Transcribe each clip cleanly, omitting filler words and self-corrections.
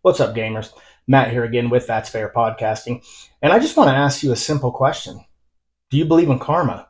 What's up, gamers? Matt here again with That's Fair Podcasting. And I just want to ask you a simple question. Do you believe in karma?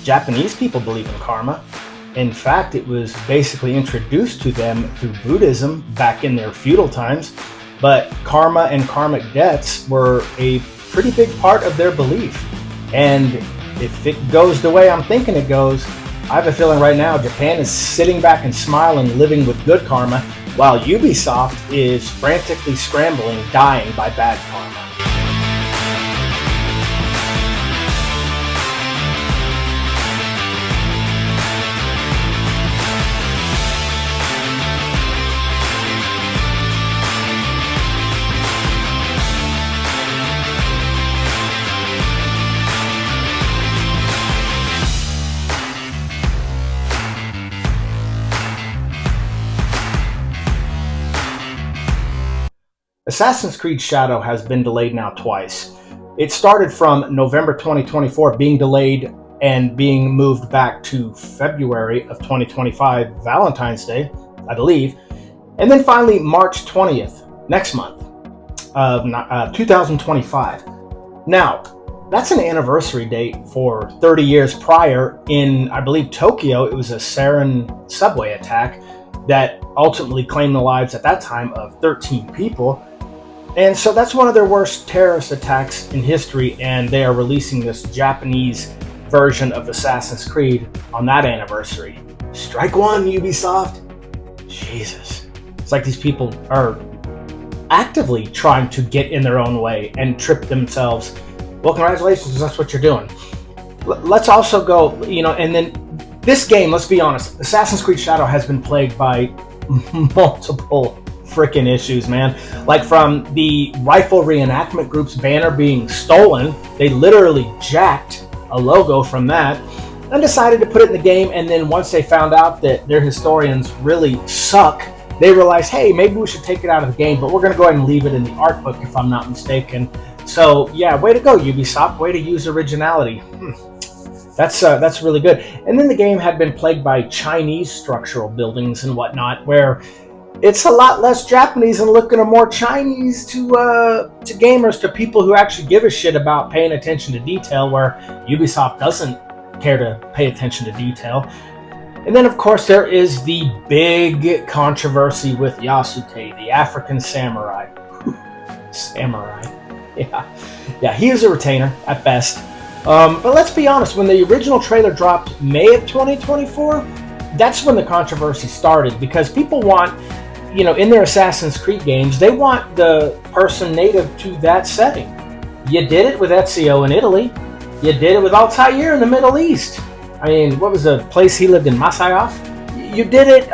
Japanese people believe in karma. In fact, it was basically introduced to them through Buddhism back in their feudal times. But karma and karmic debts were a pretty big part of their belief. And if it goes the way I'm thinking it goes, I have a feeling right now Japan is sitting back and smiling, living with good karma, while Ubisoft is frantically scrambling, dying by bad karma. Assassin's Creed Shadow has been delayed now twice. It started from November 2024 being delayed and being moved back to February of 2025, Valentine's Day, I believe. And then finally March 20th, next month, of 2025. Now, that's an anniversary date for 30 years prior in, I believe, Tokyo. It was a sarin subway attack that ultimately claimed the lives at that time of 13 people. And so that's one of their worst terrorist attacks in history, and they are releasing this Japanese version of Assassin's Creed on that anniversary. Strike one, Ubisoft! Jesus. It's like these people are actively trying to get in their own way and trip themselves. Well, congratulations, that's what you're doing. Let's also go, and then this game, let's be honest, Assassin's Creed Shadow has been plagued by multiple freaking issues, man. Like from the rifle reenactment group's banner being stolen, they literally jacked a logo from that and decided to put it in the game. And then once they found out that their historians really suck, they realized, hey, maybe we should take it out of the game, but we're going to go ahead and leave it in the art book if I'm not mistaken. So yeah, way to go, Ubisoft. Way to use originality. That's really good. And then the game had been plagued by Chinese structural buildings and whatnot, where it's a lot less Japanese and looking more Chinese to gamers, to people who actually give a shit about paying attention to detail, where Ubisoft doesn't care to pay attention to detail. And then, of course, there is the big controversy with Yasuke, the African samurai. Samurai. Yeah, he is a retainer at best. But let's be honest, when the original trailer dropped May of 2024, that's when the controversy started, because people want, in their Assassin's Creed games, they want the person native to that setting. You did it with Ezio in Italy. You did it with Altair in the Middle East. I mean, what was the place he lived in, Masyaf? You did it,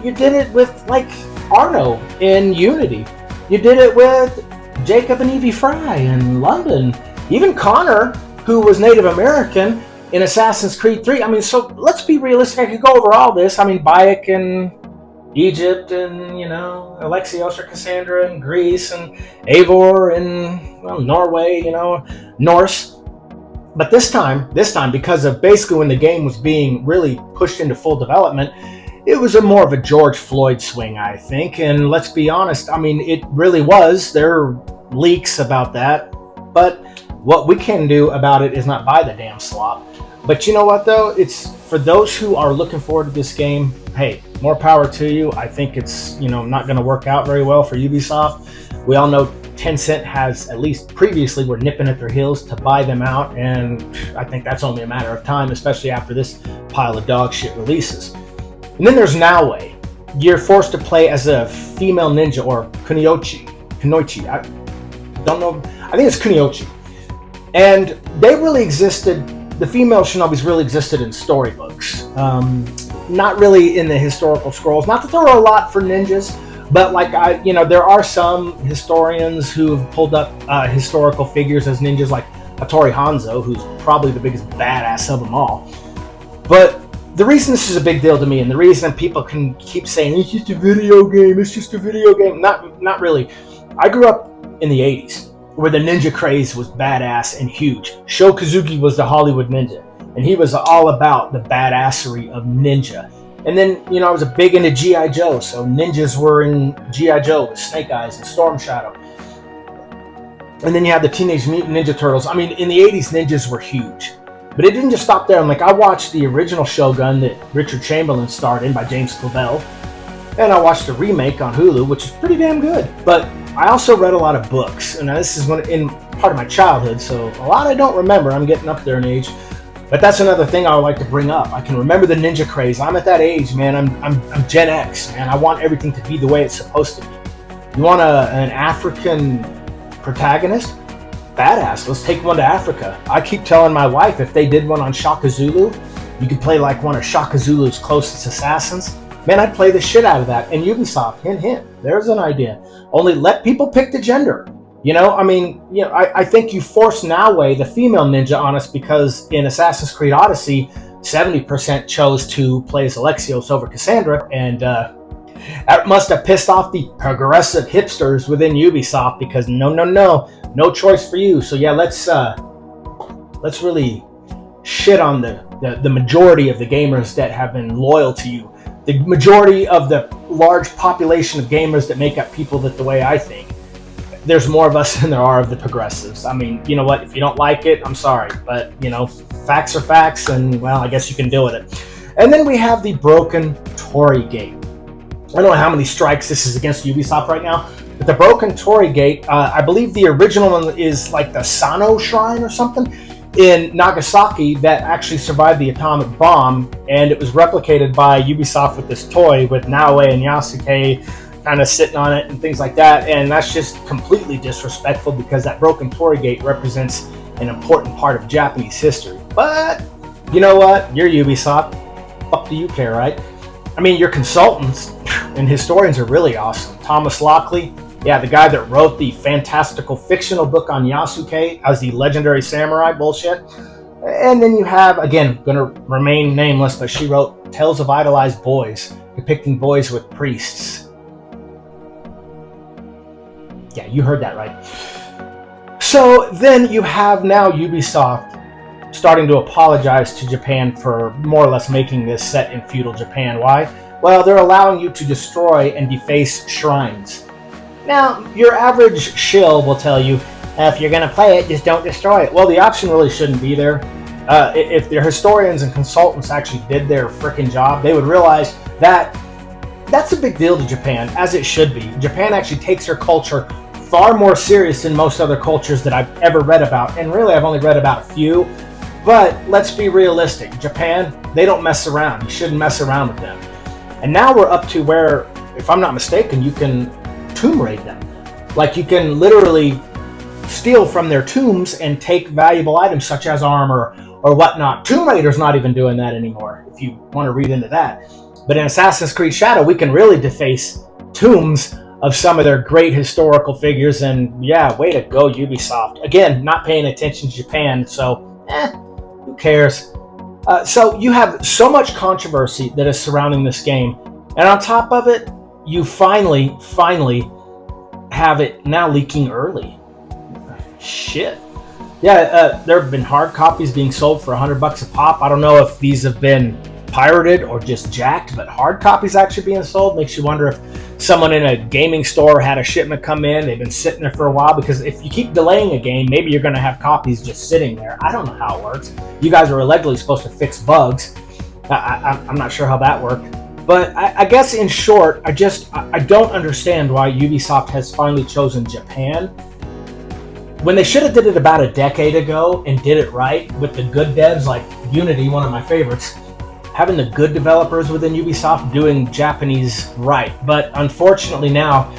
you did it with, like, Arno in Unity. You did it with Jacob and Evie Fry in London. Even Connor, who was Native American in Assassin's Creed 3. So let's be realistic. I could go over all this. Bayek in Egypt, and, Alexios or Cassandra in Greece, and Eivor in, Norway, Norse. But this time, because of basically when the game was being really pushed into full development, it was more of a George Floyd swing, I think. And let's be honest, it really was. There are leaks about that. But what we can do about it is not buy the damn slop. But you know what, though? It's for those who are looking forward to this game, hey, more power to you. I think it's, not going to work out very well for Ubisoft. We all know Tencent has, at least previously, were nipping at their heels to buy them out, and I think that's only a matter of time, especially after this pile of dog shit releases. And then there's Naoe. You're forced to play as a female ninja, or Kunoichi. I don't know. I think it's Kunoichi. And they really existed. The female shinobis really existed in storybooks, not really in the historical scrolls. Not that there are a lot for ninjas, but there are some historians who've pulled up historical figures as ninjas, like Hattori Hanzo, who's probably the biggest badass of them all. But the reason this is a big deal to me, and the reason people can keep saying it's just a video game, not really. I grew up in the 80s. Where the ninja craze was badass and huge. Sho Kazuki was the Hollywood ninja, and he was all about the badassery of ninja. And then, I was a big into G.I. Joe, so ninjas were in G.I. Joe with Snake Eyes and Storm Shadow. And then you had the Teenage Mutant Ninja Turtles. I mean, in the 80s, ninjas were huge. But it didn't just stop there. I watched the original Shogun that Richard Chamberlain starred in by James Clavell. And I watched the remake on Hulu, which is pretty damn good. But I also read a lot of books. And this is in part of my childhood, so a lot I don't remember. I'm getting up there in age. But that's another thing I would like to bring up. I can remember the ninja craze. I'm at that age, man. I'm Gen X, man. I want everything to be the way it's supposed to be. You want an African protagonist? Badass. Let's take one to Africa. I keep telling my wife if they did one on Shaka Zulu, you could play like one of Shaka Zulu's closest assassins. Man, I'd play the shit out of that. And Ubisoft, hint, hint. There's an idea. Only let people pick the gender. I think you force Naue, the female ninja, on us because in Assassin's Creed Odyssey, 70% chose to play as Alexios over Cassandra, and that must have pissed off the progressive hipsters within Ubisoft because no choice for you. So yeah, let's really shit on the majority of the gamers that have been loyal to you, the majority of the large population of gamers that make up people that the way I think. There's more of us than there are of the progressives. I mean, you know what? If you don't like it, I'm sorry. But, facts are facts, and, well, I guess you can deal with it. And then we have the broken Torii Gate. I don't know how many strikes this is against Ubisoft right now, but the broken Torii Gate, I believe the original one is like the Sano Shrine or something in Nagasaki that actually survived the atomic bomb, and it was replicated by Ubisoft with this toy with Naue and Yasuke kind of sitting on it and things like that, and that's just completely disrespectful because that broken Torii Gate represents an important part of Japanese history. But you know what? You're Ubisoft. Fuck do you care, right? I mean, your consultants and historians are really awesome. Thomas Lockley, yeah, the guy that wrote the fantastical fictional book on Yasuke as the legendary samurai bullshit. And then you have, again, going to remain nameless, but she wrote Tales of Idolized Boys, depicting boys with priests. Yeah, you heard that right. So then you have now Ubisoft starting to apologize to Japan for more or less making this set in feudal Japan. Why? Well, they're allowing you to destroy and deface shrines. Now, your average shill will tell you, if you're going to play it, just don't destroy it. Well, the option really shouldn't be there. If their historians and consultants actually did their frickin' job, they would realize that that's a big deal to Japan, as it should be. Japan actually takes their culture far more serious than most other cultures that I've ever read about. And really, I've only read about a few. But let's be realistic. Japan, they don't mess around. You shouldn't mess around with them. And now we're up to where, if I'm not mistaken, you can tomb raid them. Like, you can literally steal from their tombs and take valuable items such as armor or whatnot. Tomb Raider's not even doing that anymore, if you want to read into that. But in Assassin's Creed Shadow, we can really deface tombs of some of their great historical figures, and yeah, way to go, Ubisoft. Again, not paying attention to Japan, so who cares? So you have so much controversy that is surrounding this game, and on top of it, you finally have it now leaking early. Shit. Yeah, there have been hard copies being sold for $100 a pop. I don't know if these have been pirated or just jacked, but hard copies actually being sold makes you wonder if someone in a gaming store had a shipment come in. They've been sitting there for a while, because if you keep delaying a game, maybe you're going to have copies just sitting there. I don't know how it works. You guys are allegedly supposed to fix bugs. I'm not sure how that worked. But I guess in short, I don't understand why Ubisoft has finally chosen Japan when they should have did it about a decade ago and did it right with the good devs like Unity, one of my favorites. Having the good developers within Ubisoft doing Japanese right. But unfortunately now,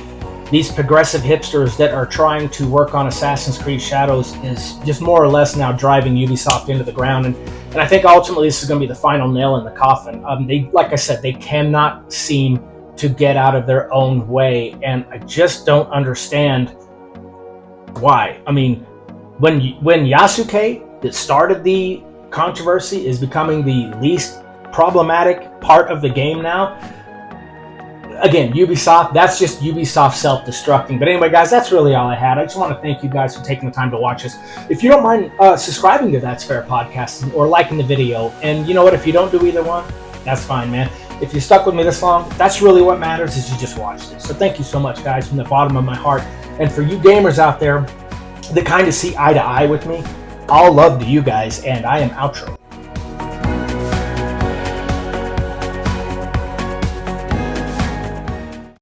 these progressive hipsters that are trying to work on Assassin's Creed Shadows is just more or less now driving Ubisoft into the ground. And I think ultimately this is going to be the final nail in the coffin. They, like I said, they cannot seem to get out of their own way. And I just don't understand why. I mean, when Yasuke, that started the controversy, is becoming the least problematic part of the game now. Again, Ubisoft, that's just Ubisoft self-destructing. But anyway, guys, that's really all I had. I just want to thank you guys for taking the time to watch this. If you don't mind subscribing to That's Fair Podcast or liking the video, and you know what, if you don't do either one, that's fine, man. If you stuck with me this long, that's really what matters, is you just watched it. So thank you so much, guys, from the bottom of my heart. And for you gamers out there that kind of see eye to eye with me, all love to you guys, and I am outro.